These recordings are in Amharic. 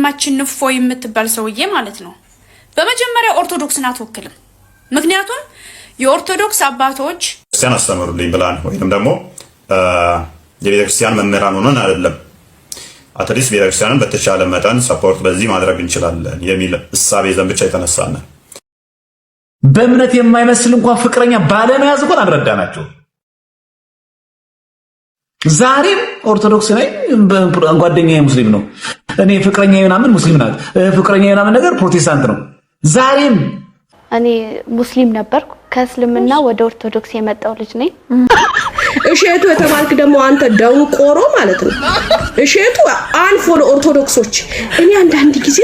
ወንድማችን ንፎይ የምትባል ሰውዬ ማለት ነው በመጀመሪያ ኦርቶዶክስን አትወክልም። ምክንያቱም የኦርቶዶክስ አባቶች ክርስቲያን አስተምሩልኝ ብላን ወይንም ደግሞ የቤተክርስቲያን መምህራን ሆነን አይደለም አትሊስት ቤተክርስቲያንን በተቻለ መጠን ሰፖርት በዚህ ማድረግ እንችላለን የሚል እሳቤ ዘን ብቻ የተነሳነ በእምነት የማይመስል እንኳን ፍቅረኛ ባለመያዝ እንኳን አልረዳናቸው። ዛሬም ኦርቶዶክስ ላይ ጓደኛዬ ሙስሊም ነው፣ እኔ ፍቅረኛዬ ምናምን ሙስሊም ናት፣ ፍቅረኛዬ ምናምን ነገር ፕሮቴስታንት ነው። ዛሬም እኔ ሙስሊም ነበርኩ ከእስልምና ወደ ኦርቶዶክስ የመጣው ልጅ ነኝ። እሸቱ የተባልክ ደግሞ አንተ ደንቆሮ ማለት ነው። እሸቱ አልፎ ለኦርቶዶክሶች እኔ አንዳንድ ጊዜ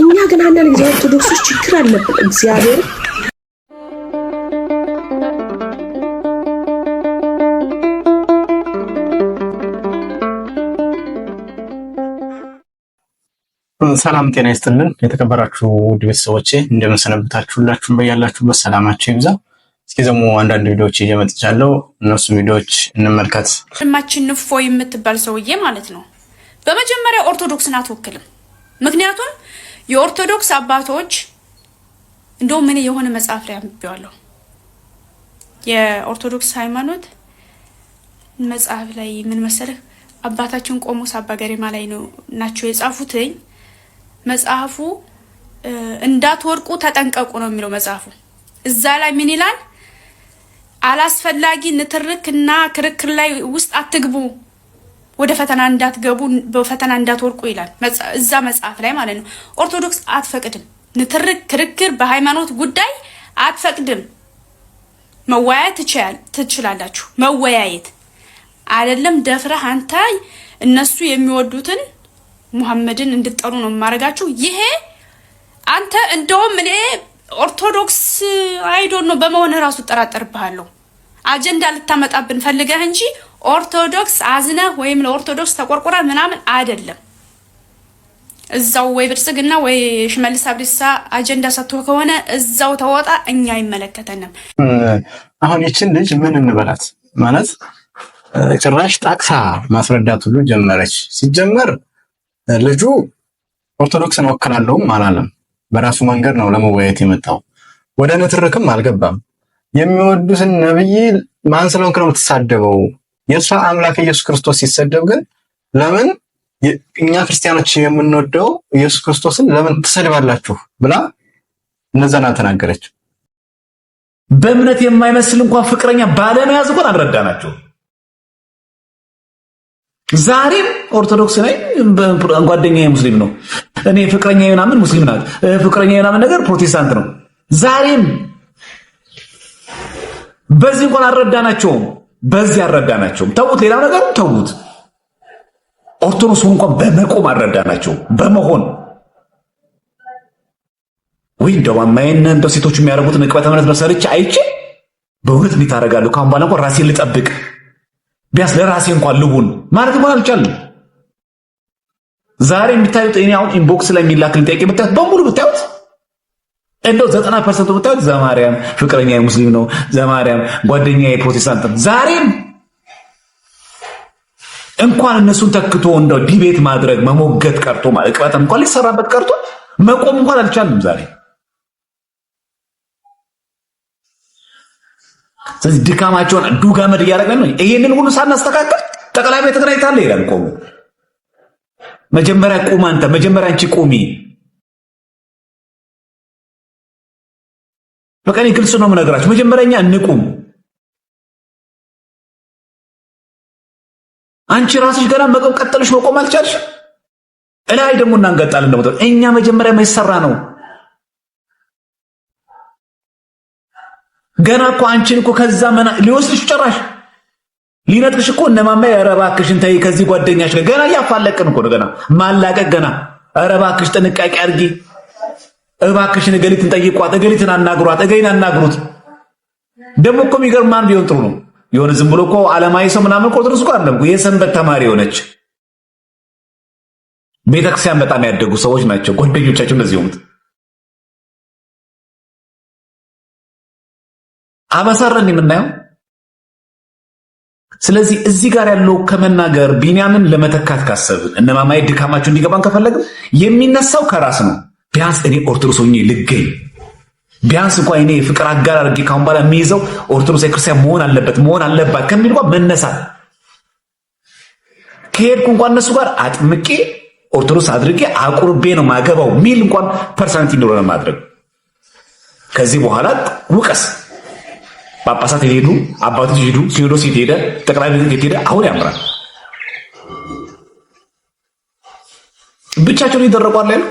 እኛ ግን አንዳንድ ጊዜ ኦርቶዶክሶች ችግር አለብን እግዚአብሔር ሰላም ጤና ይስጥልን። የተከበራችሁ ውድ ቤተሰቦቼ እንደምን ሰነበታችሁ? ሁላችሁም በያላችሁበት ሰላማችሁ ይብዛ። እስኪ ደግሞ አንዳንድ ቪዲዮዎች እየመጥቻለሁ፣ እነሱ ቪዲዮዎች እንመልከት። ወንድማችን ንፎይ የምትባል ሰውዬ ማለት ነው በመጀመሪያ ኦርቶዶክስን አትወክልም። ምክንያቱም የኦርቶዶክስ አባቶች እንደውም ምን የሆነ መጽሐፍ ላይ አንብቤዋለሁ። የኦርቶዶክስ ሃይማኖት መጽሐፍ ላይ ምን መሰለህ አባታችን ቆሞስ አባ ገሪማ ላይ ነው ናቸው የጻፉትኝ። መጽሐፉ እንዳትወርቁ ተጠንቀቁ ነው የሚለው መጽሐፉ። እዛ ላይ ምን ይላል? አላስፈላጊ ንትርክና ክርክር ላይ ውስጥ አትግቡ፣ ወደ ፈተና እንዳትገቡ፣ በፈተና እንዳትወርቁ ይላል እዛ መጽሐፍ ላይ ማለት ነው። ኦርቶዶክስ አትፈቅድም፣ ንትርክ ክርክር በሃይማኖት ጉዳይ አትፈቅድም። መወያየት ትችላላችሁ፣ መወያየት አይደለም ደፍረህ አንተ እነሱ የሚወዱትን ሙሐመድን እንድትጠሩ ነው ማረጋችሁ። ይሄ አንተ እንደውም እኔ ኦርቶዶክስ አይዶን ነው በመሆነ ራሱ ተጠራጠርብሃለሁ። አጀንዳ ልታመጣብን ፈልገህ እንጂ ኦርቶዶክስ አዝነህ ወይም ለኦርቶዶክስ ተቆርቆራ ምናምን አይደለም። እዛው ወይ ብልጽግና ወይ ሽመልስ አብዲሳ አጀንዳ ሰጥቶ ከሆነ እዛው ተወጣ፣ እኛ አይመለከተንም። አሁን ይችን ልጅ ምን እንበላት ማለት ጭራሽ ጣቅሳ ማስረዳት ሁሉ ጀመረች። ሲጀመር ልጁ ኦርቶዶክስን ወክላለሁም አላለም። በራሱ መንገድ ነው ለመወያየት የመጣው። ወደ ንትርክም አልገባም። የሚወዱትን ነብይ ማን ስለሆንክ ነው የምትሳደበው? የእሷ አምላክ ኢየሱስ ክርስቶስ ሲሰደብ ግን ለምን እኛ ክርስቲያኖች የምንወደው ኢየሱስ ክርስቶስን ለምን ትሰድባላችሁ ብላ እነዛን ተናገረች። በእምነት የማይመስል እንኳን ፍቅረኛ ባለመያዝ እንኳን አልረዳናቸው። ዛሬም ኦርቶዶክስ ላይ ጓደኛዬ ሙስሊም ነው፣ እኔ ፍቅረኛዬ ምናምን ሙስሊም ናት፣ ፍቅረኛዬ ምናምን ነገር ፕሮቴስታንት ነው። ዛሬም በዚህ እንኳን አልረዳናቸውም፣ በዚህ አልረዳናቸውም። ተውት፣ ሌላው ነገር ተውት። ኦርቶዶክስ እንኳን በመቆም አልረዳናቸውም፣ በመሆን ወይ እንደው ሴቶች የሚያደርጉት ንቅበተ እምነት መሰለች አይቼ በእውነት እንዴት አደርጋለሁ? ካሁን በኋላ እንኳን ራሴን ልጠብቅ ቢያስ ለራሴ እንኳን ልሁን ማለት እንኳን አልቻልኩም። ዛሬ የሚታዩት እኔ አሁን ኢንቦክስ ላይ የሚላክልኝ ጥያቄ ብታዩት በሙሉ ብታዩት እንደው 90% ብታዩት ዘማርያም ፍቅረኛዬ ሙስሊም ነው፣ ዘማርያም ጓደኛዬ ፕሮቴስታንት ነው። ዛሬም እንኳን እነሱን ተክቶ እንደው ዲቤት ማድረግ መሞገት ቀርቶ ማለት ቅባታ እንኳን ሊሰራበት ቀርቶ መቆም እንኳን አልቻልንም ዛሬ። ስለዚህ ድካማቸውን ዱጋመድ እያደረገን ነው። ይሄንን ሁሉ ሳናስተካከል ጠቅላይ ቤተ ክህነት ታለ ይላል። ቆሙ መጀመሪያ ቁም፣ አንተ መጀመሪያ አንቺ ቁሚ። በቃ እኔ ግልጽ ነው የምነግራችሁ። መጀመሪያኛ እንቁም። አንቺ ራስሽ ገና መቆም ቀጥልሽ መቆም አልቻልሽ። እላይ ደግሞ እናንገጣለን ነው። እኛ መጀመሪያ ማይሰራ ነው። ገና እኮ አንቺን እኮ ከዛ መና ሊወስድሽ ጭራሽ ሊነጥቅሽ እኮ እነማማ ኧረ እባክሽን ተይ ከዚህ ጓደኛሽ ጋር ገና እያፋለቅን እኮ ነው። ገና ማላቀቅ ገና ኧረ እባክሽ ጥንቃቄ አድርጊ፣ እባክሽን እገሊትን ጠይቋት፣ እገሊትን አናግሯት፣ እገሊን አናግሩት። ደግሞ እኮ የሚገርም ማን ቢሆን ጥሩ ነው የሆነ ዝም ብሎ እኮ ዓለማዊ ሰው ምናምን እኮ ድረስ እኮ አይደለም እኮ የሰንበት ተማሪ የሆነች ቤተክርስቲያን በጣም ያደጉ ሰዎች ናቸው ጓደኞቻቸው እንደዚህ ሆኑት። አበሰረን የምናየው ስለዚህ እዚህ ጋር ያለው ከመናገር ቢንያምን ለመተካት ካሰብን እነማማዬ ድካማቸው እንዲገባን ከፈለግን የሚነሳው ከራስ ነው። ቢያንስ እኔ ኦርቶዶክስ ሆኜ ልገኝ፣ ቢያንስ እንኳን እኔ ፍቅር አጋር አድርጌ ካሁን በኋላ የሚይዘው ኦርቶዶክስ ክርስቲያን መሆን አለባት ከሚል እንኳን መነሳት ከሄድኩ እንኳን እነሱ ጋር አጥምቄ ኦርቶዶክስ አድርጌ አቁርቤ ነው ማገባው ሚል እንኳን ፐርሰናሊቲ እንዲኖረ ማድረግ። ከዚህ በኋላ ውቀስ ጳጳሳት ሄዱ፣ አባቶች ሄዱ፣ ሲኖዶስ ሄደ፣ ጠቅላይ ቤተ ክህነት ሄደ። አሁን ያምራል። ብቻቸውን ይደረቋል ያለ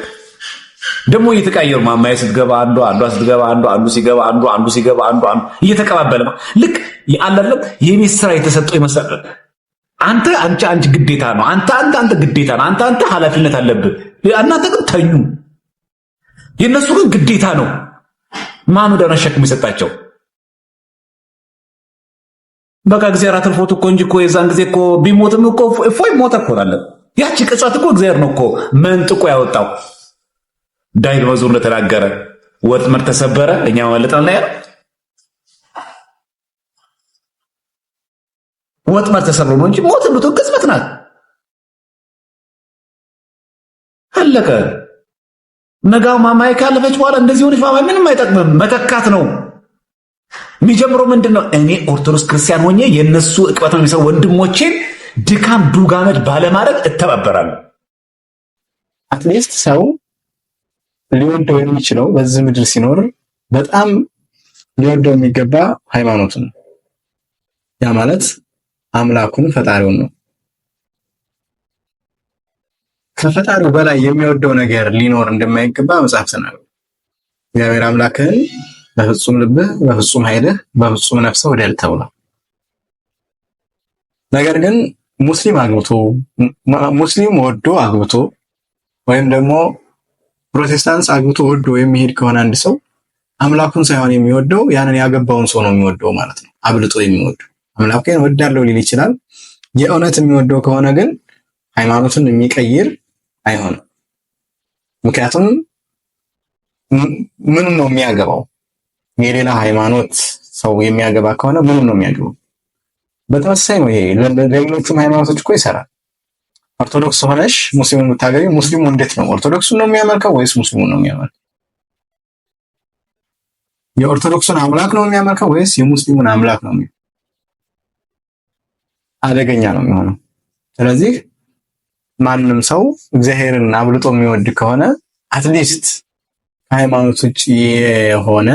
ደግሞ እየተቀያየሩ ማማዬ ስትገባ አንዷ ስትገባ አንዱ ሲገባ አንዱ ሲገባ አንዱ እየተቀባበለ ልክ ያላለም የቤት ስራ የተሰጠው ይመስላል። አንቺ ግዴታ ነው። አንተ ግዴታ ነው። አንተ ኃላፊነት አለብህ። እናንተ ግን ተኙ። የነሱ ግን ግዴታ ነው። ማኑ ደህና ሸክም የሰጣቸው በቃ እግዚአብሔር አትርፎት እኮ እንጂ እኮ የዛን ጊዜ እኮ ቢሞትም እኮ እፎይ ሞተ እኮ አለ። ያቺ ቅጽበት እኮ እግዚአብሔር ነው እኮ መንጥቆ ያወጣው። ዳዊት መዝሙር እንደተናገረ ወጥመድ ተሰበረ እኛ መለጠና ያለ ወጥመድ ተሰብሮ ነው እንጂ ሞት ብቶ ቅጽበት ናት። አለቀ። ነጋው ማማዬ ካለፈች በኋላ እንደዚህ ሆነች። ማማዬ ምንም አይጠቅምም። መተካት ነው የሚጀምረው። ምንድነው? እኔ ኦርቶዶክስ ክርስቲያን ሆኜ የነሱ እቅበት ነው የሚሰሩ ወንድሞቼን ድካም ዱጋመድ ባለማድረግ እተባበራለሁ። አትሊስት ሰው ሊወደው የሚችለው በዚህ ምድር ሲኖር በጣም ሊወደው የሚገባ ሃይማኖቱን ነው። ያ ማለት አምላኩን ፈጣሪውን ነው። ከፈጣሪው በላይ የሚወደው ነገር ሊኖር እንደማይገባ መጽሐፍ ተናግሯል። እግዚአብሔር አምላክህን በፍጹም ልብህ፣ በፍጹም ኃይልህ፣ በፍጹም ነፍስህ ውደድ ተብሏል። ነገር ግን ሙስሊም ወዶ አግብቶ ወይም ደግሞ ፕሮቴስታንት አግብቶ ወዶ የሚሄድ ከሆነ አንድ ሰው አምላኩን ሳይሆን የሚወደው ያንን ያገባውን ሰው ነው የሚወደው ማለት ነው። አብልጦ የሚወደው አምላኬን ወዳለው ሊል ይችላል። የእውነት የሚወደው ከሆነ ግን ሃይማኖቱን የሚቀይር አይሆንም። ምክንያቱም ምን ነው የሚያገባው? የሌላ ሃይማኖት ሰው የሚያገባ ከሆነ ምን ነው የሚያገባው? በተመሳሳይ ነው። ይሄ ለሌሎችም ሃይማኖቶች እኮ ይሰራል። ኦርቶዶክስ ሆነሽ ሙስሊሙን የምታገቢ ሙስሊሙ እንዴት ነው? ኦርቶዶክሱን ነው የሚያመልከው ወይስ ሙስሊሙን ነው የሚያመልከው? የኦርቶዶክሱን አምላክ ነው የሚያመልከው ወይስ የሙስሊሙን አምላክ ነው የሚያመልከው? አደገኛ ነው የሚሆነው። ስለዚህ ማንም ሰው እግዚአብሔርን አብልጦ የሚወድ ከሆነ አትሊስት ከሃይማኖት ውጭ የሆነ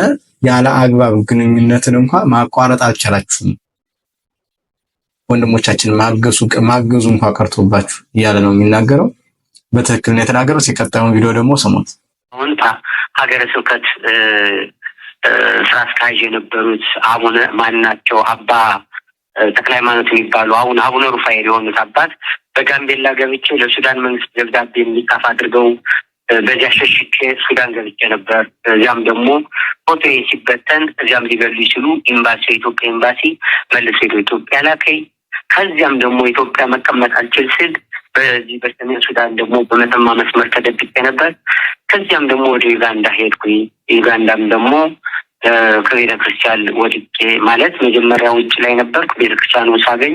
ያለ አግባብ ግንኙነትን እንኳን ማቋረጥ አልቻላችሁም። ወንድሞቻችን ማገዙ እንኳን ቀርቶባችሁ እያለ ነው የሚናገረው። በትክክል ነው የተናገረው። ሲቀጥለውን ቪዲዮ ደግሞ ስሙት። አሁን ሀገረ ስብከት ስራ አስኪያጅ የነበሩት አቡነ ማናቸው አባ ተክለ ሃይማኖት የሚባሉ አሁን አቡነ ሩፋኤል የሆኑት አባት በጋምቤላ ገብቼ ለሱዳን መንግስት ደብዳቤ እንዲጻፍ አድርገው በዚያ ሸሽቼ ሱዳን ገብቼ ነበር። እዚያም ደግሞ ፎቶ ሲበተን እዚያም ሊገሉ ይችሉ ኤምባሲ የኢትዮጵያ ኤምባሲ መልሶ ኢትዮጵያ ላከኝ። ከዚያም ደግሞ ኢትዮጵያ መቀመጥ አልችል ስል በዚህ በሰሜን ሱዳን ደግሞ በመተማ መስመር ተደብቄ ነበር። ከዚያም ደግሞ ወደ ዩጋንዳ ሄድኩኝ። ዩጋንዳም ደግሞ ከቤተ ክርስቲያን ወድቄ ማለት መጀመሪያ ውጭ ላይ ነበርኩ። ቤተ ክርስቲያኑ ሳገኝ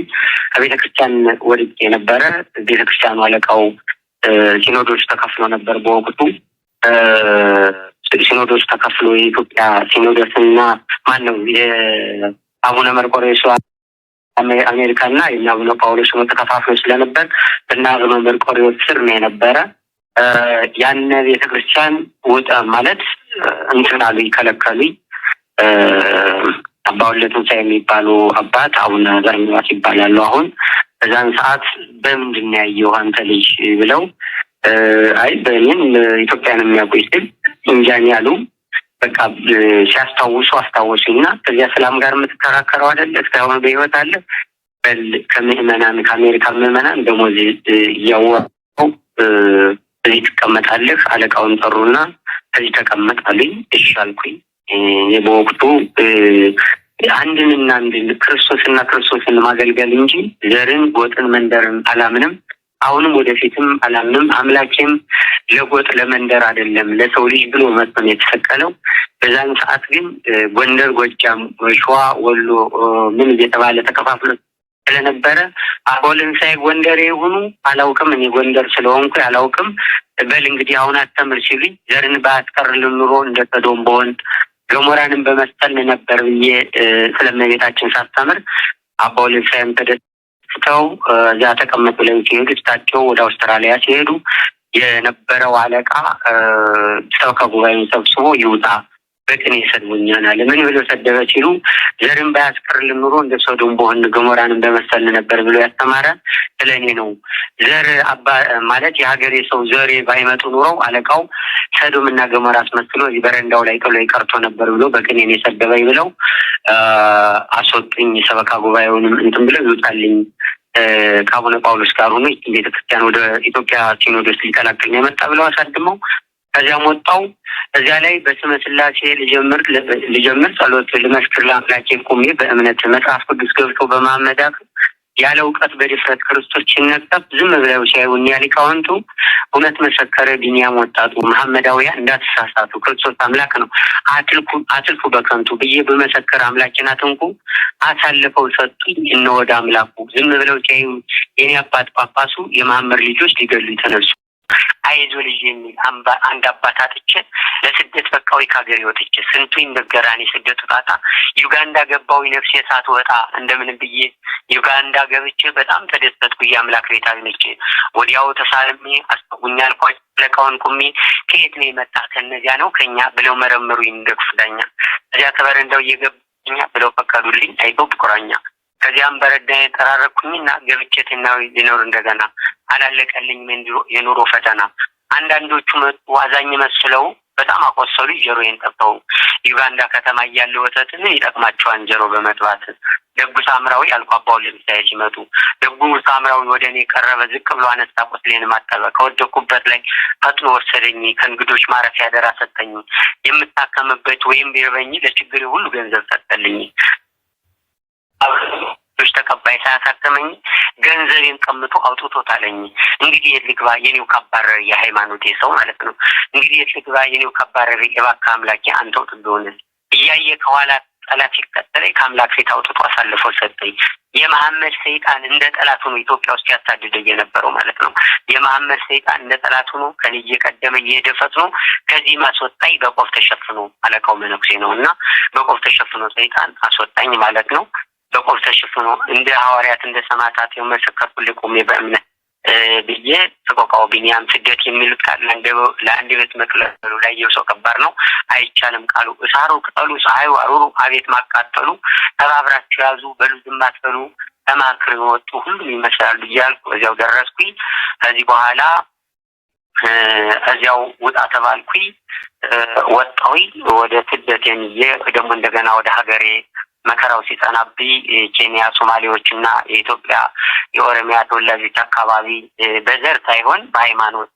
ከቤተ ክርስቲያን ወድቄ ነበረ። ቤተ ክርስቲያኑ አለቃው ሲኖዶች ተከፍሎ ነበር በወቅቱ። ሲኖዶች ተከፍሎ የኢትዮጵያ ሲኖዶስና ማነው የአቡነ መርቆሬዎስ አሜሪካና የአቡነ ጳውሎስ ተከፋፍሎ ስለነበር እና አቡነ መርቆሬዎስ ስር ነው የነበረ። ያን ቤተክርስቲያን ወጣ ማለት እንትን አሉኝ፣ ከለከሉኝ። አባ ወልደ ትንሣኤ የሚባሉ አባት አቡነ ዘርሚዋስ ይባላሉ። አሁን በዛን ሰዓት በምንድን ነው ያየው አንተ ልጅ ብለው አይ በእኔም ኢትዮጵያን የሚያውቁኝ ስል እንጃኝ ያሉ። በቃ ሲያስታውሱ አስታወሱኝና ከዚያ ሰላም ጋር የምትከራከረው አይደለ እስካሁን በህይወት አለ በል ከምዕመናን ከአሜሪካ ምዕመናን ደሞዝ እያወቁ እዚህ ትቀመጣለህ። አለቃውን ጠሩና እዚህ ተቀመጥ አሉኝ። እሺ አልኩኝ። በወቅቱ አንድንና አንድን ክርስቶስን ማገልገል እንጂ ዘርን፣ ጎጥን፣ መንደርን አላምንም። አሁንም ወደፊትም አላምንም። አምላኬም ለጎጥ ለመንደር አይደለም ለሰው ልጅ ብሎ መጥቶ የተሰቀለው። በዛን ሰዓት ግን ጎንደር፣ ጎጃም፣ ሸዋ፣ ወሎ ምን እየተባለ ተከፋፍሎ ስለነበረ አቦልንሳይ ጎንደሬ ይሁኑ አላውቅም። እኔ ጎንደር ስለሆንኩ አላውቅም። በል እንግዲህ አሁን አስተምር ሲሉኝ ዘርን ባያስቀርልን ኑሮ እንደ ሰዶም በሆን ገሞራንም በመስጠል ነበር ብዬ ስለመቤታችን ሳስተምር አቦልንሳይም ተደስተው እዚያ ተቀመጡ ላይ ሲሄዱ እሳቸው ወደ አውስትራሊያ ሲሄዱ የነበረው አለቃ ሰው ከጉባኤውን ሰብስቦ ይውጣ በቅኔ ሰድቡኛል አለ። ምን ብሎ ሰደበ ሲሉ ዘርን ባያስቀርልን ኑሮ እንደ ሰዶም በሆን ገሞራንም በመሰል ነበር ብሎ ያስተማረ ስለኔ ነው። ዘር አባ ማለት የሀገሬ ሰው ዘሬ ባይመጡ ኑሮ አለቃው ሰዶም እና ገሞራ አስመስሎ እዚህ በረንዳው ላይ ጥሎ ይቀርቶ ነበር ብሎ በቅኔ ነው የሰደበኝ ብለው አስወጡኝ። ሰበካ ጉባኤውንም እንትን ብለው ይውጣልኝ ከአቡነ ጳውሎስ ጋር ሆኖ ቤተክርስቲያን ወደ ኢትዮጵያ ሲኖዶስ ሊቀላቀል ነው የመጣ ብለው አሳድመው ከዚያም ወጣው። እዚያ ላይ በስመ ስላሴ ልጀምር ጸሎት ልመስክር ለአምላኬ ቆሜ በእምነት መጽሐፍ ቅዱስ ገብቶ በማመዳክ ያለ እውቀት በድፍረት ክርስቶስ ሲነቀፍ ዝም ብለው ሲያዩኝ ሊቃውንቱ እውነት መሰከረ ቢንያም ወጣቱ መሐመዳውያን እንዳትሳሳቱ ክርስቶስ አምላክ ነው አትልፉ በከንቱ ብዬ በመሰከር አምላኬን አትንኩ አሳልፈው ሰጡኝ እነ ወደ አምላኩ ዝም ብለው ሲያዩ የኔ አባት ጳጳሱ የመሐመድ ልጆች ሊገሉኝ ተነሱ። አይዞ ልጅ የሚል አንድ አባት አጥቼ ለስደት በቃው ከሀገሬ ወጥቼ ስንቱ ይነገራኔ ስደቱ ጣጣ ዩጋንዳ ገባው ነፍሴ ሳትወጣ እንደምን ብዬ ዩጋንዳ ገብቼ በጣም ተደሰትኩ የአምላክ ቤት አግኝቼ ወዲያው ተሳልሜ አስጠጉኛል ቋጭ ለቃውን ቁሜ ከየት ነው የመጣ ከነዚያ ነው ከኛ ብለው መረመሩኝ እንደክፍዳኛ እዚያ ከበረንዳው እየገባኛ ብለው ፈቀዱልኝ አይቶ ቁራኛ ከዚያም በረዳኝ ተራረኩኝና ገብቼ ተናው ሊኖር እንደገና አላለቀልኝ የኑሮ ፈተና አንዳንዶቹ መጡ አዛኝ መስለው በጣም አቆሰሉ ጀሮዬን ጠብተው ዩጋንዳ ከተማ ያለው ወተትን ይጠቅማቸዋል ጀሮ በመጥባት ደጉ ሳምራዊ አልቋባው ለምሳሌ ሲመጡ ደጉ ሳምራዊ ወደኔ ቀረበ ዝቅ ብሎ አነሳ ቁስሌን ማጠበ ከወደኩበት ላይ ፈጥኖ ወሰደኝ ከእንግዶች ማረፊያ ያደራ ሰጠኝ የምታከምበት ወይም ቢርበኝ ለችግሬ ሁሉ ገንዘብ ሰጠልኝ ተቀባይ ሳያሳተመኝ ገንዘቤን ቀምቶ አውጥቶታለኝ እንግዲህ የልግባ የኔው ከባረር የሃይማኖቴ ሰው ማለት ነው እንግዲህ የልግባ የኔው ከባረር የባካ አምላኬ አንተው ትዶነ እያየ ከኋላ ጠላት ይከተለኝ ከአምላክ ፊት አውጥቶ አሳልፎ ሰጠኝ የመሐመድ ሰይጣን እንደ ጠላት ሆኖ ኢትዮጵያ ውስጥ ያሳድደኝ የነበረው ማለት ነው የመሐመድ ሰይጣን እንደ ጠላት ሆኖ ከኔ እየቀደመ እየደፈት ነው ከዚህ ማስወጣኝ በቆፍ ተሸፍኖ አለቃው መነኩሴ ነውና በቆፍ ተሸፍኖ ሰይጣን አስወጣኝ ማለት ነው በቆፍ ተሸፍኖ እንደ ሐዋርያት እንደ ሰማዕታት የመሰከርኩልኝ ቆሜ በእምነት ብዬ ተቆቃው ቢንያም ስደት የሚሉት ቃል ለአንድ ቤት መቅለሉ ላይ የሰው ከባድ ነው አይቻልም ቃሉ እሳሩ ቅጠሉ ፀሐዩ አሩሩ አቤት ማቃጠሉ ተባብራችሁ ያዙ በሉ ዝም አትበሉ ተማክሩ ወጡ ሁሉም ይመስላሉ እያልኩ እዚያው ደረስኩኝ ከዚህ በኋላ እዚያው ወጣ ተባልኩኝ ወጣሁኝ ወደ ስደት የሚዬ ደግሞ እንደገና ወደ ሀገሬ መከራው ሲጸናብኝ ኬንያ ሶማሌዎችና የኢትዮጵያ የኦሮሚያ ተወላጆች አካባቢ በዘር ሳይሆን በሃይማኖት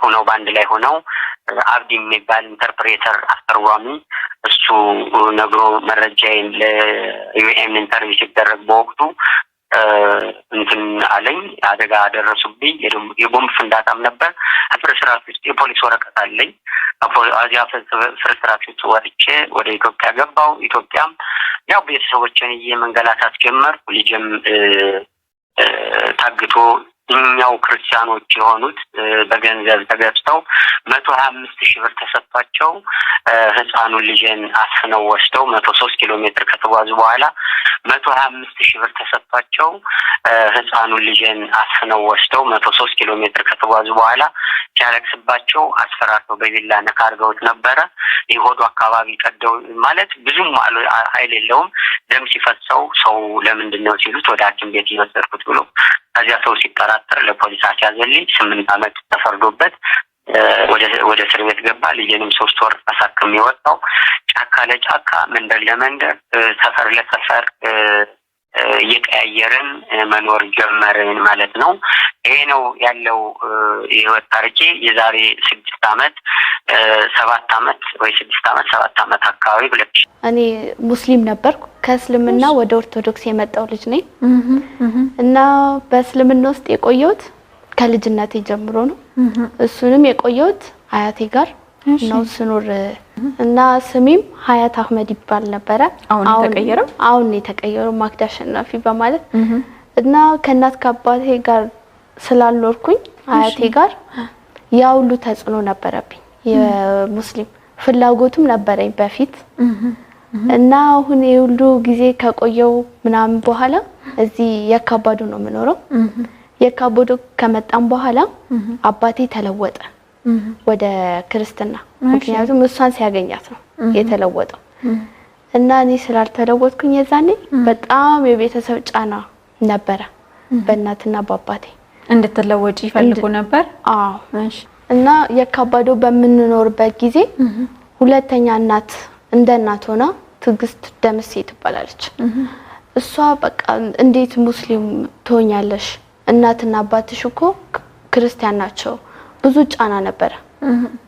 ሆነው ባንድ ላይ ሆነው አብዲ የሚባል ኢንተርፕሬተር አስተርጓሚ እሱ ነግሮ መረጃዬን ለዩኤን ኢንተርቪው ሲደረግ በወቅቱ እንትን አለኝ አደጋ አደረሱብኝ የቦምብ ፍንዳታም ነበር ፍርስራሽ ውስጥ የፖሊስ ወረቀት አለኝ አዚያ ፍርስራሽ ውስጥ ወጥቼ ወደ ኢትዮጵያ ገባው ኢትዮጵያም ያው ቤተሰቦችን እየመንገላታት ጀመርኩ ልጅም ታግቶ እኛው ክርስቲያኖች የሆኑት በገንዘብ ተገዝተው 125,000 ብር ተሰጥቷቸው ህፃኑን ልጅን አስነው ወስደው 103 ኪሎ ሜትር ከተጓዙ በኋላ 125,000 ብር ተሰጥቷቸው ህፃኑን ልጅን አስነው ወስደው 103 ኪሎ ሜትር ከተጓዙ በኋላ ሲያለቅስባቸው አስፈራርተው በቢላ ነካርገውት ነበረ ይሆዱ አካባቢ ቀደው ማለት ብዙም ኃይል የለውም ደም ሲፈሰው ሰው ለምንድነው ሲሉት ወደ ሐኪም ቤት ይወሰድኩት ብሎ አዚያ ሰው ሲጠራጠር ለፖሊስ አስያዘልኝ 8 አመት ተፈርዶበት ወደ እስር ቤት ገባ ልጅንም 3 ወር አሳክም የወጣው ጫካ ለጫካ መንደር ለመንደር ሰፈር ለሰፈር እየቀያየርን መኖር ጀመርን ማለት ነው ይሄ ነው ያለው የህይወት ታሪኬ የዛሬ 6 አመት 7 አመት ወይ 6 አመት 7 አመት አካባቢ ብለሽ እኔ ሙስሊም ነበርኩ ከእስልምና ወደ ኦርቶዶክስ የመጣው ልጅ ነኝ እና በእስልምና ውስጥ የቆየሁት ከልጅነቴ ጀምሮ ነው እሱንም የቆየሁት አያቴ ጋር ነው ስኖር እና ስሜም ሀያት አህመድ ይባል ነበር። አሁን ተቀየረው? አሁን የተቀየረው ማክዳ አሸናፊ በማለት እና ከእናት ከአባቴ ጋር ስላልኖርኩኝ አያቴ ጋር ያው ሁሉ ተጽዕኖ ነበረብኝ። የሙስሊም ፍላጎቱም ነበረኝ በፊት እና አሁን የሁሉ ጊዜ ከቆየው ምናምን በኋላ እዚህ የካባዱ ነው የምኖረው። የካባዱ ከመጣን በኋላ አባቴ ተለወጠ ወደ ክርስትና። ምክንያቱም እሷን ሲያገኛት ነው የተለወጠው እና እኔ ስላልተለወጥኩኝ የዛኔ በጣም የቤተሰብ ጫና ነበረ በእናትና በአባቴ። እንድትለወጪ ይፈልጉ ነበር? አዎ። እና የካባዶ በምንኖርበት ጊዜ ሁለተኛ እናት እንደ እናት ሆና ትግስት ደምሴ ትባላለች። እሷ በቃ እንዴት ሙስሊም ትሆኛለሽ? እናትና አባትሽ እኮ ክርስቲያን ናቸው። ብዙ ጫና ነበረ።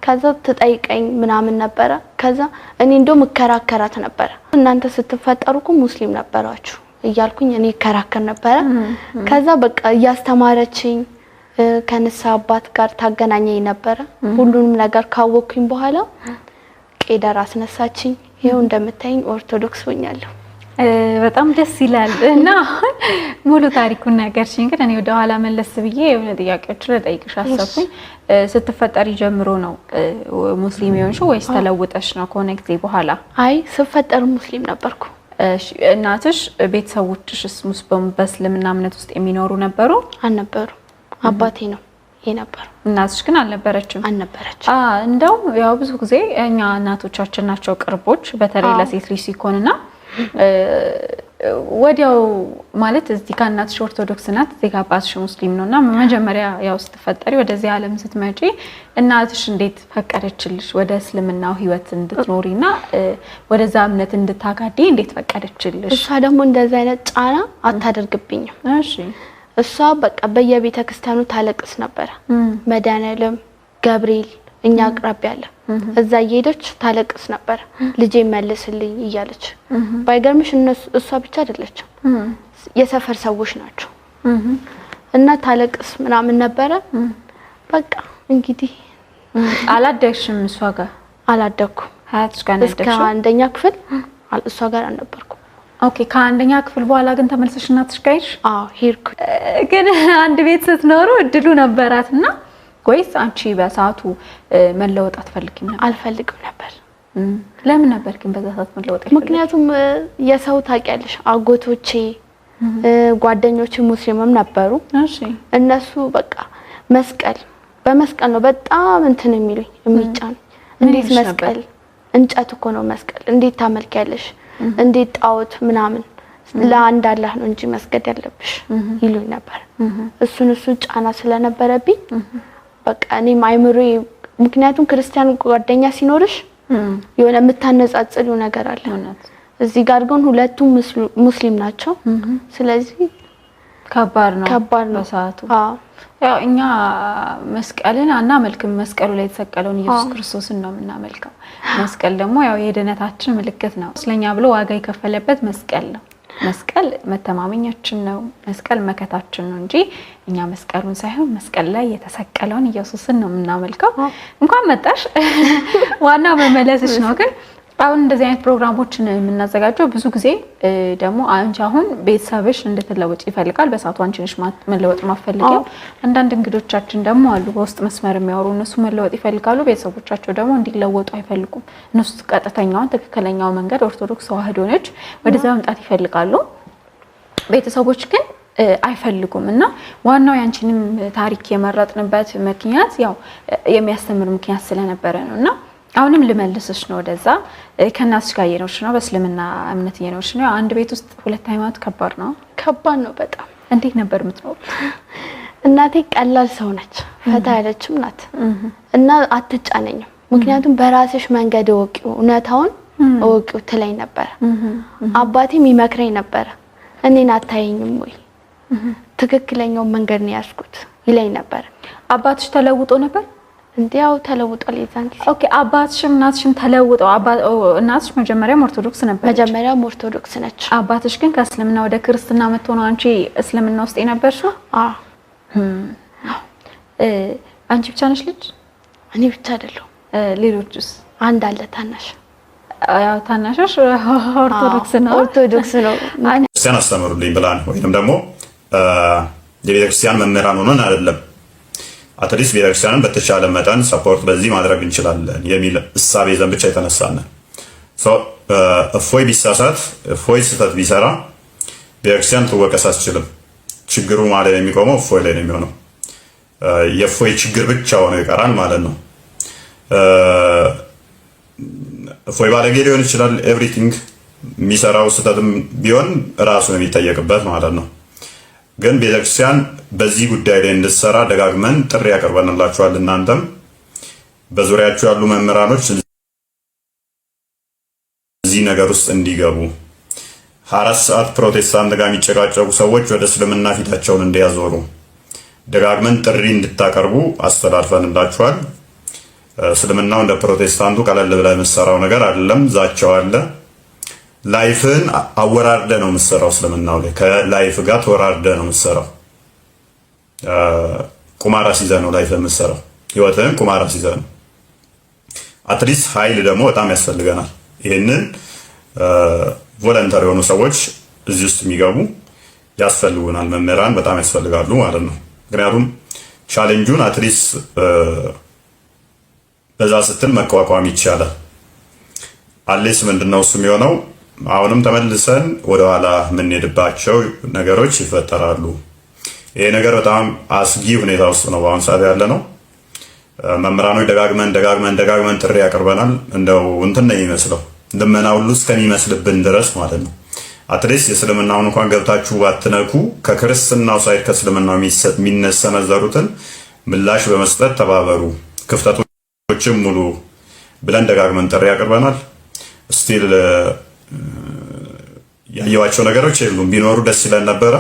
ከዛ ትጠይቀኝ ምናምን ነበረ። ከዛ እኔ እንደውም እከራከራት ነበረ። እናንተ ስትፈጠሩ እኮ ሙስሊም ነበራችሁ እያልኩኝ እኔ እከራከር ነበረ። ከዛ በቃ እያስተማረችኝ ከነሳ አባት ጋር ታገናኘኝ ነበረ። ሁሉንም ነገር ካወቅኩኝ በኋላ ቄደር አስነሳችኝ። ይሄው እንደምታይኝ ኦርቶዶክስ ሆኛለሁ። በጣም ደስ ይላል። እና ሙሉ ታሪኩን ነገርሽኝ፣ ግን እኔ ወደ ኋላ መለስ ብዬ የሆነ ጥያቄዎች ልጠይቅሽ አሰብኩኝ። ስትፈጠሪ ጀምሮ ነው ሙስሊም የሆንሽው ወይስ ተለውጠሽ ነው ከሆነ ጊዜ በኋላ? አይ ስፈጠር ሙስሊም ነበርኩ። እናትሽ ቤተሰቦችሽስ በእስልምና እምነት ውስጥ የሚኖሩ ነበሩ? አልነበሩ። አባቴ ነው የነበረው። እናትሽ ግን አልነበረችም? አልነበረችም። እንደው ያው ብዙ ጊዜ እኛ እናቶቻችን ናቸው ቅርቦች፣ በተለይ ለሴት ልጅ ሲኮንና ወዲያው ማለት እዚህ ጋር እናትሽ ኦርቶዶክስ ናት፣ እዚህ ጋር አባትሽ ሙስሊም ነውና መጀመሪያ ያው ስትፈጠሪ ወደዚህ ዓለም ስትመጪ እናትሽ እንዴት ፈቀደችልሽ ወደ እስልምናው ህይወት እንድትኖሪና ወደዛ እምነት እንድታጋዲ እንዴት ፈቀደችልሽ? እሷ ደግሞ እንደዚህ አይነት ጫና አታደርግብኝም። እሺ። እሷ በቃ በየቤተ ክርስቲያኑ ታለቅስ ነበር። መድኃኔዓለም ገብርኤል እኛ አቅራቢያ አለ፣ እዛ እየሄደች ታለቅስ ነበር። ልጄ መልስልኝ እያለች። ባይገርምሽ እሷ ብቻ አይደለችም፣ የሰፈር ሰዎች ናቸው እና ታለቅስ ምናምን ነበረ። በቃ እንግዲህ አላደግሽም እሷ ጋር? አላደኩም። ሀያትሽ ጋር ነው ያደግሽው? እስከ አንደኛ ክፍል እሷ ጋር አልነበርኩም። ኦኬ። ከአንደኛ ክፍል በኋላ ግን ተመልሰሽ እናትሽ ጋር ሄድሽ? አዎ ሄድኩ። ግን አንድ ቤት ስትኖሩ እድሉ ነበራትና ወይስ አንቺ በሰዓቱ መለወጥ አትፈልጊም ነበር? አልፈልግም ነበር። ለምን ነበር ግን በዛ ሰዓት መለወጥ? ምክንያቱም የሰው ታውቂያለሽ አጎቶቼ ጓደኞቼ ሙስሊምም ነበሩ። እሺ። እነሱ በቃ መስቀል በመስቀል ነው በጣም እንትን የሚሉኝ የሚጫን። እንዴት መስቀል እንጨት እኮ ነው መስቀል፣ እንዴት ታመልኪያለሽ? እንዴት ጣዖት ምናምን ለአንድ አላህ ነው እንጂ መስገድ ያለብሽ ይሉኝ ነበር። እሱን ጫና ስለነበረብኝ በቃ እኔም አይምሮዬ፣ ምክንያቱም ክርስቲያን ጓደኛ ሲኖርሽ የሆነ የምታነጻጽሪው ነገር አለ። እዚህ ጋር ግን ሁለቱም ሙስሊም ናቸው። ስለዚህ ከባድ ነው በሰዓቱ። ያው እኛ መስቀልን አናመልክም። መስቀሉ ላይ የተሰቀለውን ኢየሱስ ክርስቶስን ነው የምናመልከው። መስቀል ደግሞ ያው የድነታችን ምልክት ነው። ስለኛ ብሎ ዋጋ የከፈለበት መስቀል ነው። መስቀል መተማመኛችን ነው። መስቀል መከታችን ነው እንጂ እኛ መስቀሉን ሳይሆን መስቀል ላይ የተሰቀለውን ኢየሱስን ነው የምናመልከው። እንኳን መጣሽ። ዋናው መመለስሽ ነው። ግን አሁን እንደዚህ አይነት ፕሮግራሞችን የምናዘጋጀው ብዙ ጊዜ ደግሞ አንቺ አሁን ቤተሰብሽ እንድትለወጭ ይፈልጋል። በሰዓቱ አንቺ ነሽ መለወጥ ማፈልጊያው። አንዳንድ እንግዶቻችን ደግሞ አሉ በውስጥ መስመር የሚያወሩ፣ እነሱ መለወጥ ይፈልጋሉ። ቤተሰቦቻቸው ደግሞ እንዲለወጡ አይፈልጉም። እነሱ ቀጥተኛውን ትክክለኛው መንገድ ኦርቶዶክስ ተዋህዶ ነች፣ ወደዛ መምጣት ይፈልጋሉ። ቤተሰቦች ግን አይፈልጉም። እና ዋናው ያንቺንም ታሪክ የመረጥንበት ምክንያት ያው የሚያስተምር ምክንያት ስለነበረ ነውና አሁንም ልመልስሽ ነው ወደዛ። ከእናትሽ ጋር እየኖርሽ ነው፣ በእስልምና እምነት እየኖርሽ ነው። አንድ ቤት ውስጥ ሁለት ሃይማኖት ከባድ ነው በጣም። እንዴት ነበር የምትኖሩት? እናቴ ቀላል ሰው ነች፣ ፈታ ያለችም ናት እና አትጫነኝም። ምክንያቱም በራስሽ መንገድ እወቂው፣ እውነታውን እወቂው ትለኝ ነበር። አባቴም ይመክረኝ ነበር፣ እኔን አታየኝም ወይ ትክክለኛው መንገድ ነው ያስኩት ይለኝ ነበር። አባትሽ ተለውጦ ነበር? እንዲያው ተለውጧል የዛን ጊዜ። ኦኬ። አባትሽም እናትሽም ተለውጠው? እናትሽ መጀመሪያም ኦርቶዶክስ ነበር? መጀመሪያም ኦርቶዶክስ ነች። አባትሽ ግን ከእስልምና ወደ ክርስትና መጥቶ ነው አንቺ እስልምና ውስጥ የነበርሽው? አዎ። አንቺ ብቻ ነሽ ልጅ? እኔ ብቻ አይደለሁ። ሌሎችስ? አንድ አለ ታናሽ። ያው ታናሽሽ ኦርቶዶክስ ነው። ኦርቶዶክስ ነው። ክርስቲያን አስተምሩልኝ ብላ ነው ወይንም ደግሞ የቤተክርስቲያን መምህራን ሆነን አይደለም። አትሊስት ቤተክርስቲያንን በተቻለ መጠን ሰፖርት በዚህ ማድረግ እንችላለን የሚል እሳቤ ዘንድ ብቻ የተነሳነ እፎይ ቢሳሳት እፎይ ስህተት ቢሰራ ቤተክርስቲያን ትወቀስ አትችልም። ችግሩ ማለት የሚቆመው እፎይ ላይ ነው የሚሆነው። የእፎይ ችግር ብቻ ሆኖ ይቀራል ማለት ነው። እፎይ ባለጌ ሊሆን ይችላል። ኤቭሪቲንግ የሚሰራው ስህተትም ቢሆን ራሱ ነው የሚጠየቅበት ማለት ነው። ግን ቤተክርስቲያን በዚህ ጉዳይ ላይ እንድትሰራ ደጋግመን ጥሪ ያቀርበንላችኋል። እናንተም በዙሪያችሁ ያሉ መምህራኖች እዚህ ነገር ውስጥ እንዲገቡ 24 ሰዓት ፕሮቴስታንት ጋር የሚጨቃጨቁ ሰዎች ወደ እስልምና ፊታቸውን እንዲያዞሩ ደጋግመን ጥሪ እንድታቀርቡ አስተላልፈንላችኋል። እስልምናው እንደ ፕሮቴስታንቱ ቀለል ብላ የምትሰራው ነገር አይደለም። ዛቻው አለ። ላይፍን አወራርደ ነው የምትሰራው። እስልምናው ላይ ከላይፍ ጋር ተወራርደ ነው የምትሰራው። ቁማራ ሲዘ ነው ላይፍ የምትሰራው። ህይወትን ቁማራ ሲዘ ነው። አትሊስት ኃይል ደግሞ በጣም ያስፈልገናል። ይህንን ቮለንተሪ የሆኑ ሰዎች እዚህ ውስጥ የሚገቡ ያስፈልጉናል። መምህራን በጣም ያስፈልጋሉ ማለት ነው። ምክንያቱም ቻሌንጁን አትሊስት በዛ ስትል መቋቋም ይቻላል። አሌስ ምንድነው እሱ የሚሆነው? አሁንም ተመልሰን ወደኋላ የምንሄድባቸው ነገሮች ይፈጠራሉ። ይሄ ነገር በጣም አስጊ ሁኔታ ውስጥ ነው በአሁኑ ሰዓት ያለ ነው። መምህራኖች ደጋግመን ጥሪ ያቀርበናል። እንደው እንትን ነው የሚመስለው ልመና ሁሉ እስከሚመስልብን ድረስ ማለት ነው። አትሊስት የእስልምናውን እንኳን ገብታችሁ ባትነኩ ከክርስትናው ሳይድ ከእስልምናው የሚነሰነዘሩትን ምላሽ በመስጠት ተባበሩ፣ ክፍተቶችም ሙሉ ብለን ደጋግመን ጥሪ ያቀርበናል። ስቲል ያየዋቸው ነገሮች የሉም። ቢኖሩ ደስ ይለን ነበረ።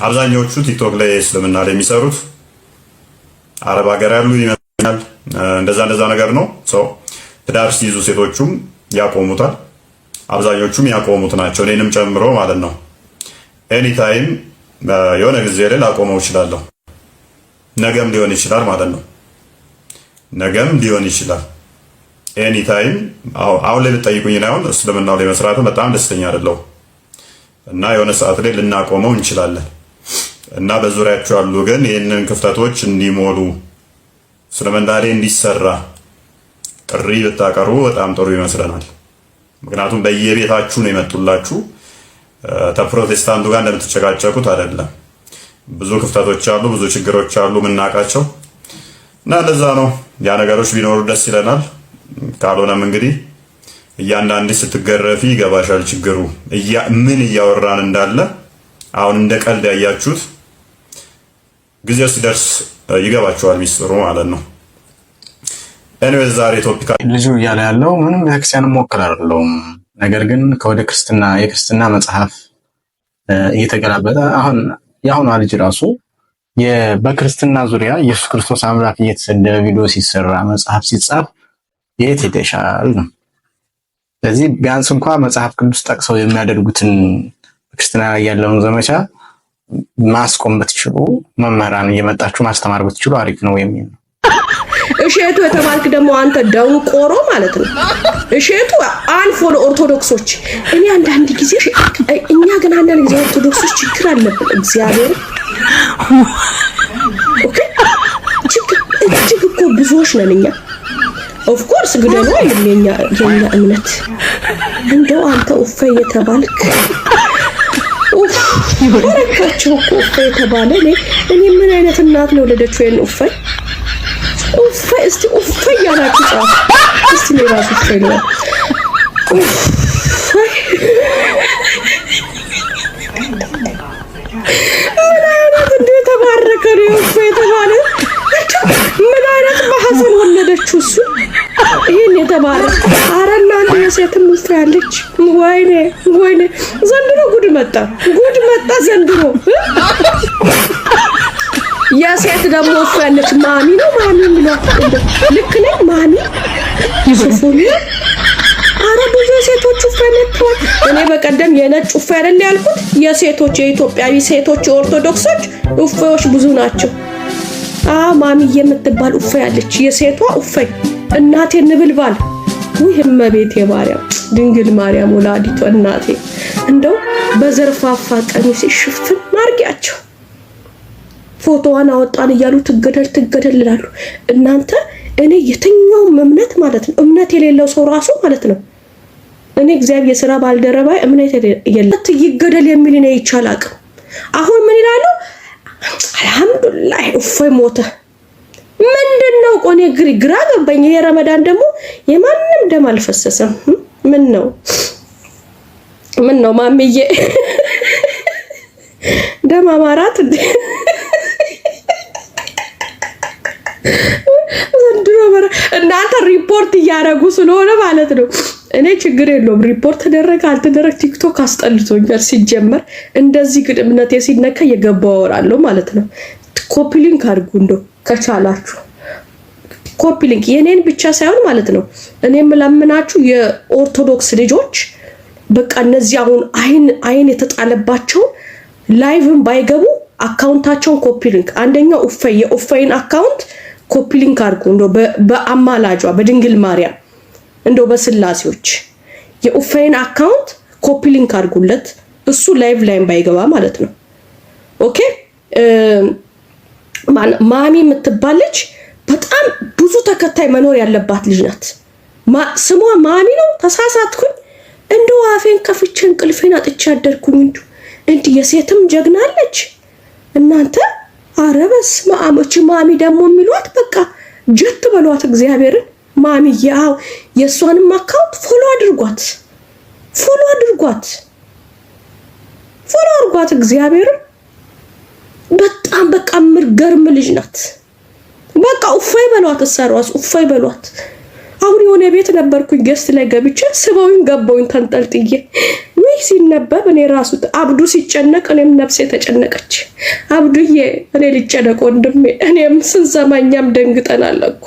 አብዛኛዎቹ ቲክቶክ ላይ እስልምና ላይ የሚሰሩት አረብ ሀገር ያሉ ይመስላል። እንደዛ ነገር ነው። ትዳር ሲይዙ ሴቶቹም ያቆሙታል። አብዛኞቹም ያቆሙት ናቸው፣ እኔንም ጨምሮ ማለት ነው። ኤኒታይም የሆነ ጊዜ ላይ ላቆመው እችላለሁ። ነገም ሊሆን ይችላል ማለት ነው። ነገም ሊሆን ይችላል። ኤኒታይም አሁን ላይ ልጠይቁኝ ነው። እስልምናው ላይ መስራት በጣም ደስተኛ አይደለሁ እና የሆነ ሰዓት ላይ ልናቆመው እንችላለን እና በዙሪያቸው ያሉ ግን ይህንን ክፍተቶች እንዲሞሉ እስልምና ላይ እንዲሰራ ጥሪ ልታቀርቡ በጣም ጥሩ ይመስለናል። ምክንያቱም በየቤታችሁ ነው የመጡላችሁ። ተፕሮቴስታንቱ ጋር እንደምትጨቃጨቁት አይደለም። ብዙ ክፍተቶች አሉ፣ ብዙ ችግሮች አሉ የምናውቃቸው እና ለዛ ነው ያ ነገሮች ቢኖሩ ደስ ይለናል። ካልሆነም እንግዲህ እያንዳንዴ ስትገረፊ ይገባሻል ችግሩ ምን እያወራን እንዳለ። አሁን እንደ ቀልድ ያያችሁት ጊዜው ሲደርስ ይገባችኋል ሚስጥሩ ማለት ነው። ኤኒዌይስ ዛሬ ቶፒክ ልጁ እያለ ያለው ምንም ቤተክርስቲያን ሞክር አይደለውም። ነገር ግን ከወደ የክርስትና መጽሐፍ እየተገላበጠ አሁን የአሁኗ ልጅ ራሱ በክርስትና ዙሪያ ኢየሱስ ክርስቶስ አምላክ እየተሰደበ ቪዲዮ ሲሰራ መጽሐፍ ሲጻፍ የት ሄደሻል ነው። ስለዚህ ቢያንስ እንኳን መጽሐፍ ቅዱስ ጠቅሰው የሚያደርጉትን በክርስትና ላይ ያለውን ዘመቻ ማስቆም ብትችሉ፣ መምህራን እየመጣችሁ ማስተማር ብትችሉ አሪፍ ነው የሚል ነው። እሸቱ የተባልክ ደግሞ አንተ ደንቆሮ ማለት ነው። እሸቱ አንፎሎ ኦርቶዶክሶች። እኔ አንዳንድ ጊዜ እኛ ግን አንዳንድ ጊዜ ኦርቶዶክሶች ችግር አለብን። እግዚአብሔር ኦኬ፣ ችግር እጅግ እኮ ብዙዎች ነን እኛ። ኦፍ ኮርስ ግደሉ አይደለም የኛ እምነት። እንደው አንተ ኡፈ የተባልክ ኡፍ ይወረካቸው እኮ ኡፈ የተባለ እኔ ምን አይነት እናት ነው ወለደችው? የን ኡፈ እስቲ ኡፍ ያላችሁ ጻፍ እስቲ ለራሱ ፈይል እንዴት ተባረከ ነው ኡፍ የተባለ ምን አይነት ማህፀን ወለደችው እሱ ይሄን የተባረከ። ኧረ እናንተ የሴትም ኡፍ ያለች ወይኔ ዘንድሮ ጉድ መጣ ዘንድሮ። የሴት ደግሞ ኡፍ ያለች ማሚ ነው የሚለው ልክ ነኝ ማሚ ሱፉኒ። ኧረ ብዙ ሴቶች ኡፍ ያለች። እኔ በቀደም የነጭ ኡፍ አይደል ያልኩት? የሴቶች የኢትዮጵያዊ ሴቶች የኦርቶዶክሶች ኡፍዎች ብዙ ናቸው። ማሚ የምትባል ኡፋይ አለች፣ የሴቷ ኡፋይ እናቴ ንብልባል ወይ እመቤቴ ማርያም ድንግል ማርያም ወላዲቷ እናቴ እንደው በዘርፋፋ ቀሚስ ሽፍን ማርጊያቸው ፎቶዋን አወጣን እያሉ ትገደል ይላሉ። እናንተ እኔ የትኛውም እምነት ማለት ነው እምነት የሌለው ሰው ራሱ ማለት ነው እኔ እግዚአብሔር የሥራ ባልደረባ እምነት የለም ይገደል የሚል ነው ይቻላል። አሁን ምን ይላሉ? አልሐምዱሊላህ እፎይ ሞተ። ምንድነው ቆኔ ግራ ገባኝ። ይሄ ረመዳን ደግሞ የማንም ደም አልፈሰሰም። ምን ነው ማሚዬ ደም አማራት ዘንድሮ እናንተ ሪፖርት እያደረጉ ስለሆነ ማለት ነው። እኔ ችግር የለውም ሪፖርት ተደረገ አልተደረገ ቲክቶክ አስጠልቶኛል። ሲጀመር እንደዚህ ግን እምነቴ ሲነካ የገባው አወራለሁ ማለት ነው። ኮፒ ሊንክ አድርጉ እንደው ከቻላችሁ ኮፒ ሊንክ የኔን ብቻ ሳይሆን ማለት ነው። እኔም ለምናችሁ የኦርቶዶክስ ልጆች በቃ እነዚህ አሁን አይን የተጣለባቸው ላይቭን ባይገቡ አካውንታቸውን ኮፒ ሊንክ አንደኛው የኡፋይን አካውንት ኮፒ ሊንክ አድርጉ እንደው በአማላጇ በድንግል ማርያም እንደው በስላሴዎች የኡፋይን አካውንት ኮፒ ሊንክ አድርጉለት። እሱ ላይቭ ላይም ባይገባ ማለት ነው። ኦኬ ማሚ የምትባለች በጣም ብዙ ተከታይ መኖር ያለባት ልጅ ናት። ስሟ ማሚ ነው። ተሳሳትኩኝ። እንደው አፌን ከፍቼ እንቅልፌን አጥቼ አደርኩኝ። እንዴ የሴትም ጀግና አለች እናንተ። አረበስ ማሚ ደግሞ የሚሏት በቃ ጀት በሏት እግዚአብሔርን። ማሚ ያው የሷንም አካውንት ፎሎ አድርጓት እግዚአብሔርን። በጣም በቃ ምርገርም ልጅ ናት። በቃ ኡፋይ በሏት፣ እሰሯት ኡፋይ በሏት። አሁን የሆነ ቤት ነበርኩኝ ገስት ላይ ገብቼ ስበውኝ ገባውኝ ተንጠልጥዬ ወይ ሲነበብ እኔ ራሱ አብዱ ሲጨነቅ እኔም ነፍሴ ተጨነቀች። አብዱዬ እኔ ልጨነቅ ወንድሜ፣ እኔም ስንሰማኛም ደንግጠናል እኮ